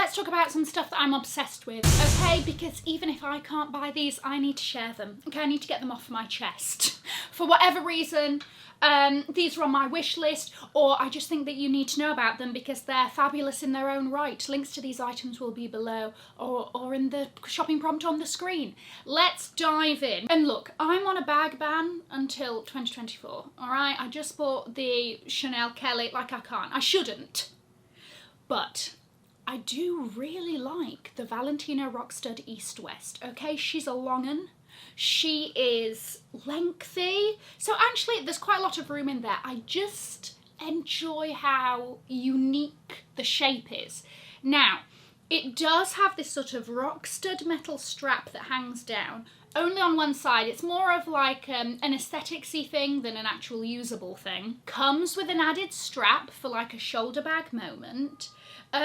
let's talk about some stuff that I'm obsessed with, okay? Because even if I can't buy these, I need to share them, okay? I need to get them off my chest. For whatever reason, these are on my wish list, or I just think that you need to know about them because they're fabulous in their own right. Links to these items will be below or in the shopping prompt on the screen. Let's dive in. And look, I'm on a bag ban until 2024, all right? I just bought the Chanel Kelly, like I can't. I shouldn't. But I do really like the Valentino Rockstud East West, okay? She's a long un. She is lengthy, so actually there's quite a lot of room in there. I just enjoy how unique the shape is. Now, it does have this sort of Rockstud metal strap that hangs down, only on one side. It's more of like an aestheticsy thing than an actual usable thing. Comes with an added strap for like a shoulder bag moment.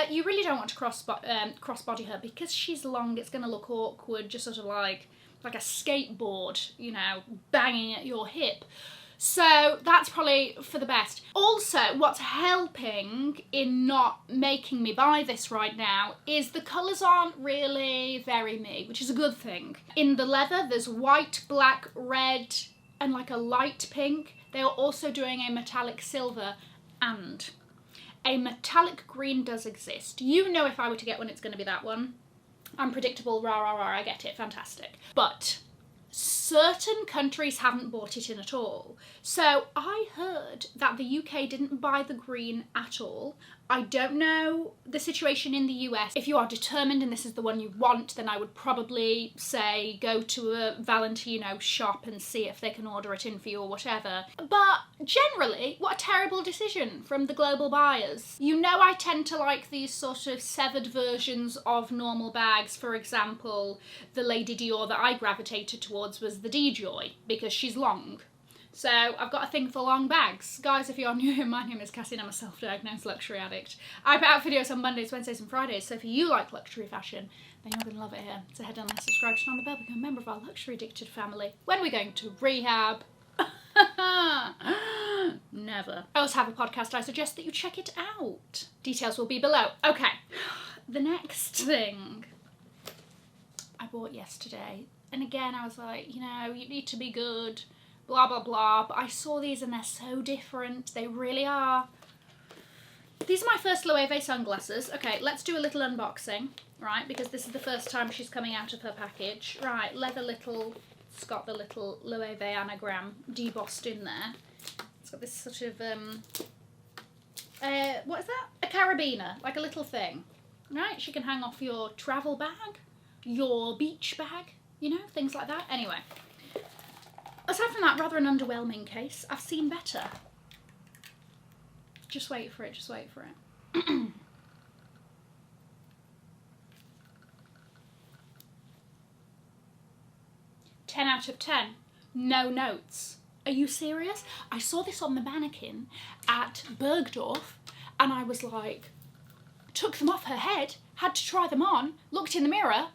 You really don't want to crossbody her because she's long. It's going to look awkward, just sort of like a skateboard, you know, banging at your hip. So that's probably for the best. Also, what's helping in not making me buy this right now is the colours aren't really very me, which is a good thing. In the leather, there's white, black, red, and like a light pink. They are also doing a metallic silver, and a metallic green does exist. You know if I were to get one, it's going to be that one. Unpredictable, rah, rah, rah, I get it, fantastic. But certain countries haven't bought it in at all. So I heard that the UK didn't buy the green at all. I don't know the situation in the US. If you are determined and this is the one you want, then I would probably say go to a Valentino shop and see if they can order it in for you or whatever. But generally, what a terrible decision from the global buyers. You know, I tend to like these sort of severed versions of normal bags. For example, the Lady Dior that I gravitated towards was the D-Joy because she's long. So I've got a thing for long bags. Guys, if you're new here, my name is Cassie and I'm a self-diagnosed luxury addict. I put out videos on Mondays, Wednesdays and Fridays, so if you like luxury fashion, then you're going to love it here. So head down there, subscribe, turn on the bell, become a member of our luxury addicted family. When we're going to rehab? Never. I also have a podcast. I suggest that you check it out. Details will be below. Okay, the next thing I bought yesterday. And again, I was like, you know, you need to be good. Blah, blah, blah, but I saw these and they're so different. They really are. These are my first Loewe sunglasses. Okay, let's do a little unboxing, right? Because this is the first time she's coming out of her package. Right, leather little, it's got the little Loewe anagram debossed in there. It's got this sort of, what is that? A carabiner, like a little thing. Right, she can hang off your travel bag, your beach bag, you know, things like that. Anyway. Aside from that, rather an underwhelming case. I've seen better. Just wait for it, just wait for it. 10 out of 10. No notes. Are you serious? I saw this on the mannequin at Bergdorf and I was like, took them off her head, had to try them on, looked in the mirror,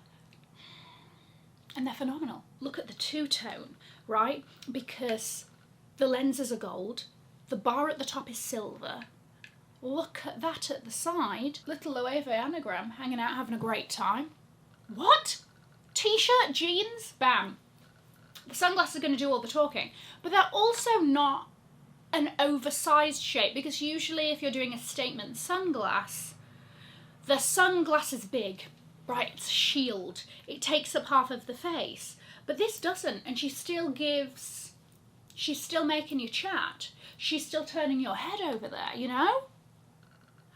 and they're phenomenal. Look at the two-tone. Right, because the lenses are gold, the bar at the top is silver. Look at that at the side. Little Loewe anagram, hanging out, having a great time. What? T-shirt, jeans, bam. The sunglasses are going to do all the talking. But they're also not an oversized shape, because usually if you're doing a statement sunglass, the sunglass is big, right? It's a shield. It takes up half of the face. But this doesn't, and she's still making you chat. She's still turning your head over there, you know?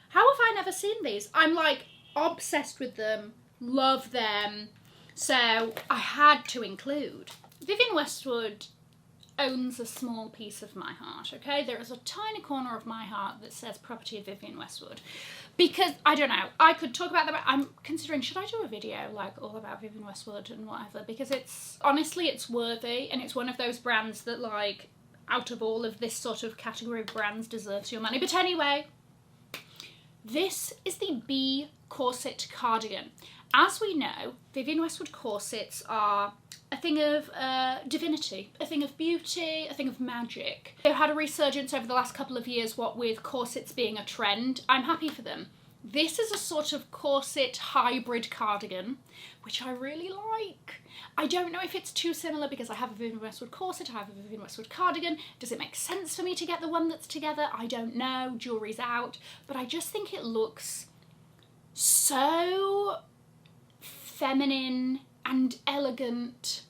How have I never seen these? I'm like obsessed with them, love them, so I had to include. Vivienne Westwood owns a small piece of my heart, okay? There is a tiny corner of my heart that says property of Vivienne Westwood. Because, I don't know, I could talk about that, I'm considering, should I do a video, like, all about Vivienne Westwood and whatever? Because it's, honestly, it's worthy, and it's one of those brands that, like, out of all of this sort of category of brands deserves your money. But anyway, this is the B corset cardigan. As we know, Vivienne Westwood corsets are a thing of divinity, a thing of beauty, a thing of magic. They've had a resurgence over the last couple of years, what with corsets being a trend. I'm happy for them. This is a sort of corset hybrid cardigan, which I really like. I don't know if it's too similar because I have a Vivienne Westwood corset, I have a Vivienne Westwood cardigan. Does it make sense for me to get the one that's together? I don't know, jury's out. But I just think it looks so feminine and elegant.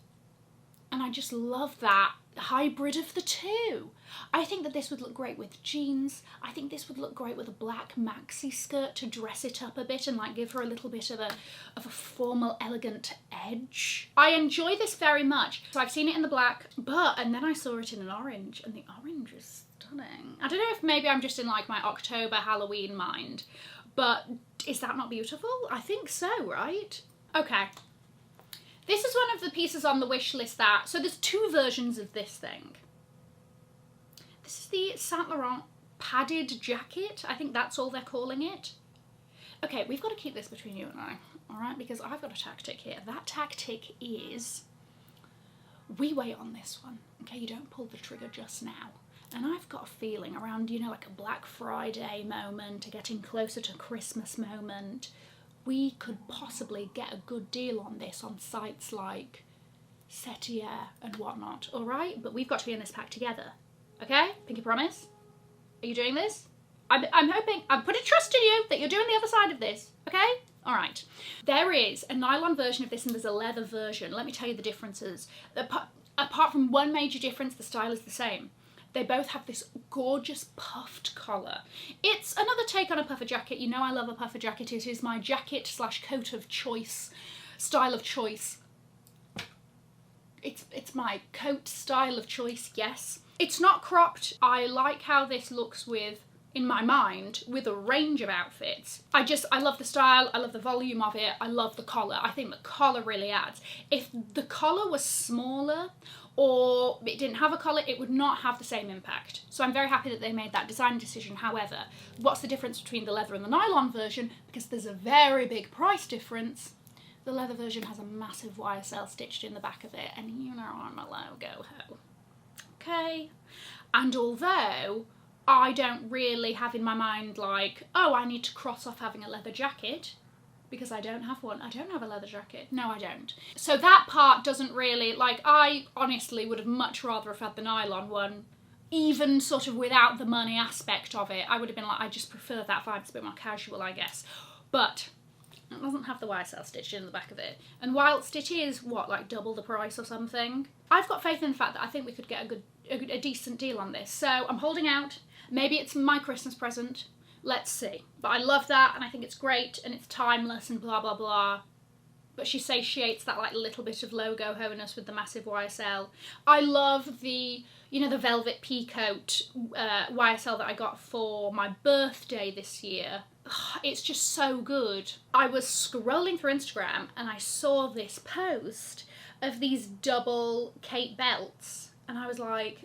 And I just love that hybrid of the two. I think that this would look great with jeans. I think this would look great with a black maxi skirt to dress it up a bit and like give her a little bit of a formal, elegant edge. I enjoy this very much. So I've seen it in the black, and then I saw it in an orange, and the orange is stunning. I don't know if maybe I'm just in like my October Halloween mind, but is that not beautiful? I think so, right? Okay. This is one of the pieces on the wish list so there's two versions of this thing. This is the Saint Laurent padded jacket. I think that's all they're calling it. Okay, we've got to keep this between you and I, all right? Because I've got a tactic here. That tactic is we wait on this one, okay? You don't pull the trigger just now. And I've got a feeling around, you know, like a Black Friday moment, a getting closer to Christmas moment, we could possibly get a good deal on this on sites like Setier and whatnot, all right? But we've got to be in this pack together, okay? Pinky promise? Are you doing this? I'm hoping, I'm putting trust in you that you're doing the other side of this, okay? All right. There is a nylon version of this and there's a leather version. Let me tell you the differences. Apart from one major difference, the style is the same. They both have this gorgeous puffed collar. It's another take on a puffer jacket. You know I love a puffer jacket. It is my jacket slash coat of choice, style of choice. It's my coat style of choice, yes. It's not cropped. I like how this looks with, in my mind, with a range of outfits. I love the style, I love the volume of it, I love the collar. I think the collar really adds. If the collar was smaller, or it didn't have a collar, it would not have the same impact. So I'm very happy that they made that design decision. However, what's the difference between the leather and the nylon version? Because there's a very big price difference. The leather version has a massive YSL stitched in the back of it, and you know I'm a logo ho. Okay? And although I don't really have in my mind like, oh, I need to cross off having a leather jacket, because I don't have one. I don't have a leather jacket. No, I don't. So that part doesn't really, like, I honestly would have much rather have had the nylon one, even sort of without the money aspect of it. I would have been like, I just prefer that vibe. It's a bit more casual, I guess. But it doesn't have the YSL stitched in the back of it. And whilst it is, what, like double the price or something, I've got faith in the fact that I think we could get a decent deal on this. So I'm holding out. Maybe it's my Christmas present. Let's see. But I love that and I think it's great and it's timeless and blah, blah, blah. But she satiates that like little bit of logo ho-ness with the massive YSL. I love the, you know, the velvet peacoat YSL that I got for my birthday this year. It's just so good. I was scrolling through Instagram and I saw this post of these double cape belts and I was like,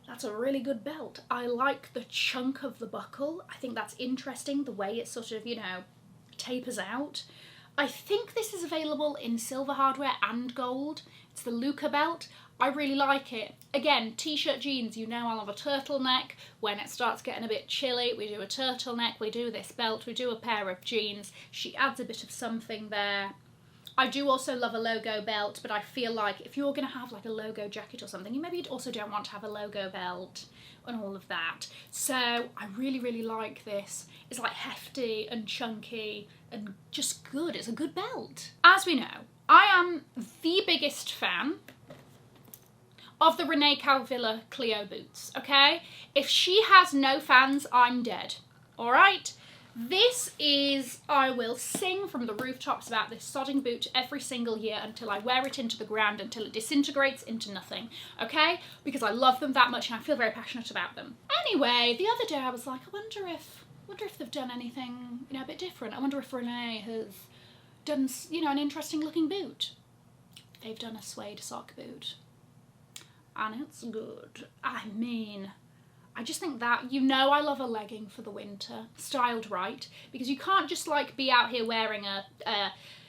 that's a really good belt. I like the chunk of the buckle. I think that's interesting, the way it sort of, you know, tapers out. I think this is available in silver hardware and gold. It's the Loewe belt. I really like it. Again, t-shirt jeans, you know I love a turtleneck. When it starts getting a bit chilly, we do a turtleneck, we do this belt, we do a pair of jeans. She adds a bit of something there. I do also love a logo belt, but I feel like if you're going to have like a logo jacket or something, you maybe also don't want to have a logo belt and all of that. So I really, really like this. It's like hefty and chunky and just good. It's a good belt. As we know, I am the biggest fan of the Renee Calvilla Clio boots, okay? If she has no fans, I'm dead, all right? This is, I will sing from the rooftops about this sodding boot every single year until I wear it into the ground, until it disintegrates into nothing, okay? Because I love them that much and I feel very passionate about them. Anyway, the other day I was like, I wonder if they've done anything, you know, a bit different. I wonder if Renee has done, you know, an interesting looking boot. They've done a suede sock boot. And it's good. I mean, I just think that, you know, I love a legging for the winter, styled right, because you can't just like be out here wearing a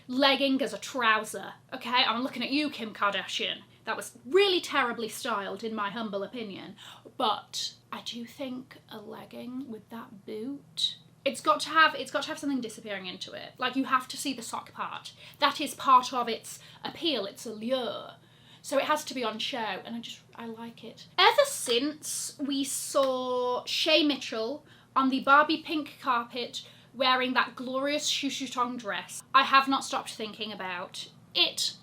legging as a trouser, okay? I'm looking at you, Kim Kardashian. That was really terribly styled in my humble opinion, but I do think a legging with that boot It's got to have something disappearing into it. Like, you have to see the sock part. That is part of its appeal, its allure. So it has to be on show, and I like it. Ever since we saw Shay Mitchell on the Barbie pink carpet wearing that glorious chouchouton dress, I have not stopped thinking about it.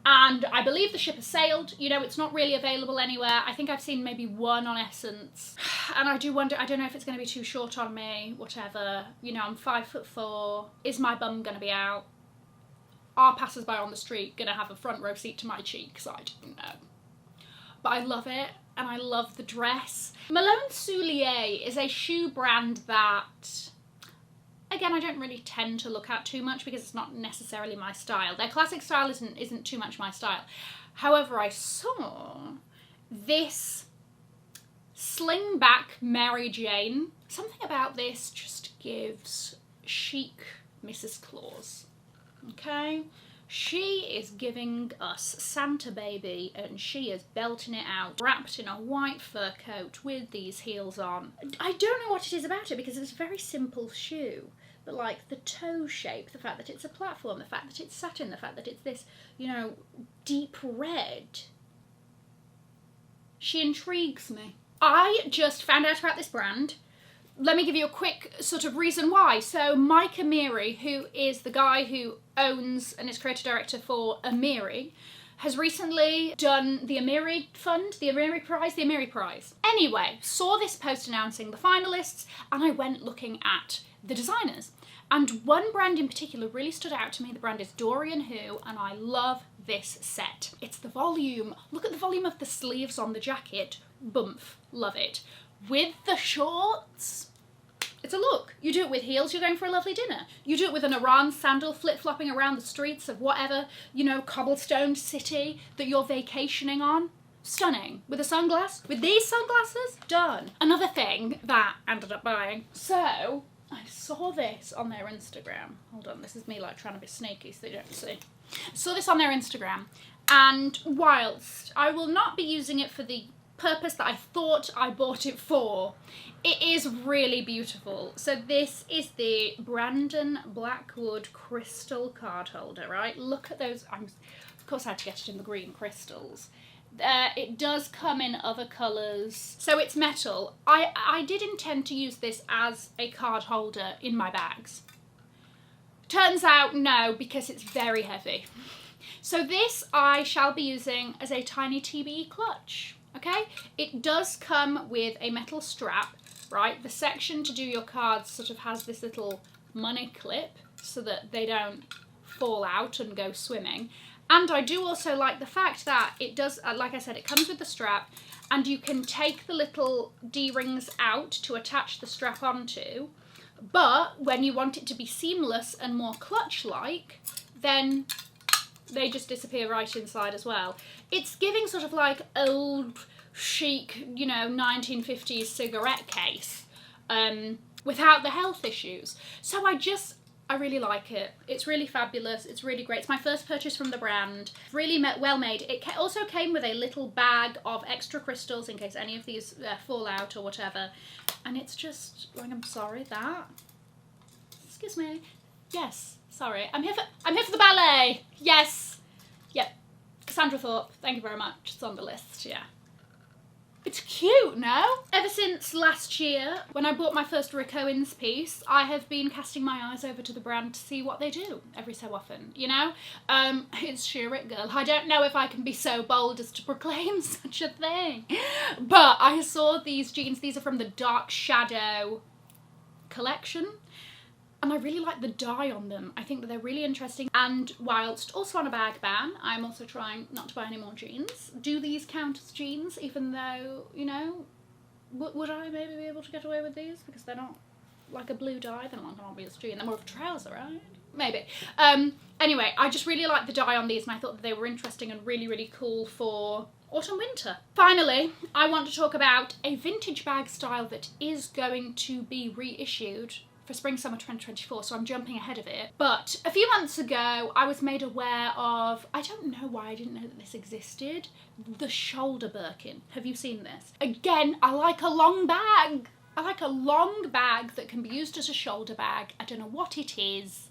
And I believe the ship has sailed. You know, it's not really available anywhere. I think I've seen maybe one on Essence. And I do wonder, I don't know if it's going to be too short on me, whatever. You know, I'm 5'4". Is my bum going to be out? Are passers-by on the street going to have a front row seat to my cheeks? I don't know. But I love it, and I love the dress. Malone Souliers is a shoe brand that, again, I don't really tend to look at too much because it's not necessarily my style. Their classic style isn't too much my style. However, I saw this sling back Mary Jane. Something about this just gives chic Mrs. Claus. Okay? She is giving us Santa Baby, and she is belting it out, wrapped in a white fur coat with these heels on. I don't know what it is about it because it's a very simple shoe, but like the toe shape, the fact that it's a platform, the fact that it's satin, the fact that it's this, you know, deep red. She intrigues me. I just found out about this brand. Let me give you a quick sort of reason why. So Mike Amiri, who is the guy who owns and is creative director for Amiri, has recently done the Amiri Fund, the Amiri Prize. Anyway, saw this post announcing the finalists, and I went looking at the designers. And one brand in particular really stood out to me. The brand is Dorian Who, and I love this set. It's the volume. Look at the volume of the sleeves on the jacket. Boomf. Love it. With the shorts, it's a look. You do it with heels, you're going for a lovely dinner. You do it with an Iran sandal flip-flopping around the streets of whatever, you know, cobblestone city that you're vacationing on. Stunning. With a sunglass, with these sunglasses, done. Another thing that I ended up buying. So, I saw this on their Instagram. Hold on, this is me like trying to be sneaky so they don't see. Saw this on their Instagram, and whilst I will not be using it for the purpose that I thought I bought it for, it is really beautiful. So this is the Brandon Blackwood crystal card holder, right? Look at those. Of course I had to get it in the green crystals. It does come in other colours. So it's metal. I did intend to use this as a card holder in my bags. Turns out no, because it's very heavy. So this I shall be using as a tiny TBE clutch. Okay, it does come with a metal strap, right? The section to do your cards sort of has this little money clip so that they don't fall out and go swimming. And I do also like the fact that it does, like I said, it comes with the strap, and you can take the little D-rings out to attach the strap onto, but when you want it to be seamless and more clutch-like, then they just disappear right inside as well. It's giving sort of like old chic, you know, 1950s cigarette case, without the health issues. So I really like it. It's really fabulous. It's really great. It's my first purchase from the brand. Really well made. It also came with a little bag of extra crystals in case any of these fall out or whatever. And it's just like, I'm sorry, that. Excuse me. Yes. Sorry, I'm here for the ballet. Yes. Yep. Cassandra Thorpe, thank you very much. It's on the list, yeah. It's cute, no? Ever since last year, when I bought my first Rick Owens piece, I have been casting my eyes over to the brand to see what they do every so often, you know? It's sheer it, girl. I don't know if I can be so bold as to proclaim such a thing. But I saw these jeans. These are from the Dark Shadow collection. And I really like the dye on them. I think that they're really interesting. And whilst also on a bag ban, I'm also trying not to buy any more jeans. Do these count as jeans, even though, you know, would I maybe be able to get away with these? Because they're not like a blue dye, they're not like an obvious jean. They're more of a trouser, right? Maybe. Anyway, I just really like the dye on these, and I thought that they were interesting and really, really cool for autumn winter. Finally, I want to talk about a vintage bag style that is going to be reissued for spring summer 2024, so I'm jumping ahead of it. But a few months ago I was made aware of, I don't know why I didn't know that this existed, the shoulder Birkin. Have you seen this? Again, I like a long bag. I like a long bag that can be used as a shoulder bag. I don't know what it is.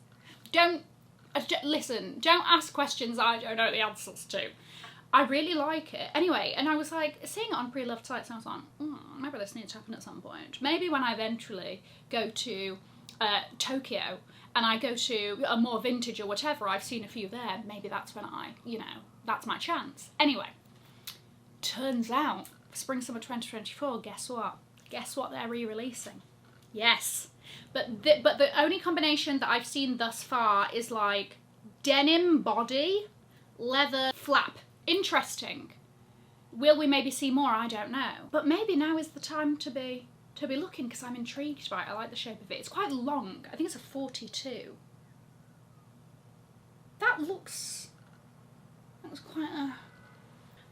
Listen, don't ask questions I don't know the answers to. I really like it. Anyway, and I was like, seeing it on pre-loved sites, and I was like, maybe this needs to happen at some point. Maybe when I eventually go to Tokyo and I go to a more vintage or whatever, I've seen a few there, maybe that's when that's my chance. Anyway, turns out, spring summer 2024, guess what? Guess what they're re-releasing? Yes. But the only combination that I've seen thus far is like denim body, leather flap. Interesting. Will we maybe see more? I don't know. But maybe now is the time to be looking, because I'm intrigued by it. I like the shape of it. It's quite long. I think it's a 42. That looks quite a...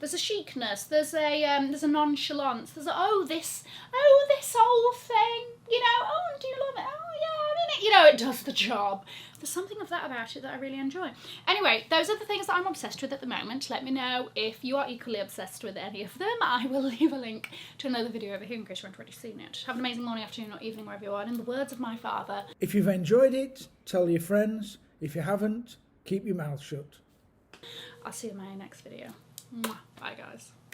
There's a chicness, there's a nonchalance, there's a, this whole thing, you know, oh, do you love it? Oh yeah, I'm in it. You know, it does the job. There's something of that about it that I really enjoy. Anyway, those are the things that I'm obsessed with at the moment. Let me know if you are equally obsessed with any of them. I will leave a link to another video over here in case you haven't already seen it. Have an amazing morning, afternoon or evening wherever you are. And in the words of my father, if you've enjoyed it, tell your friends. If you haven't, keep your mouth shut. I'll see you in my next video. Bye guys.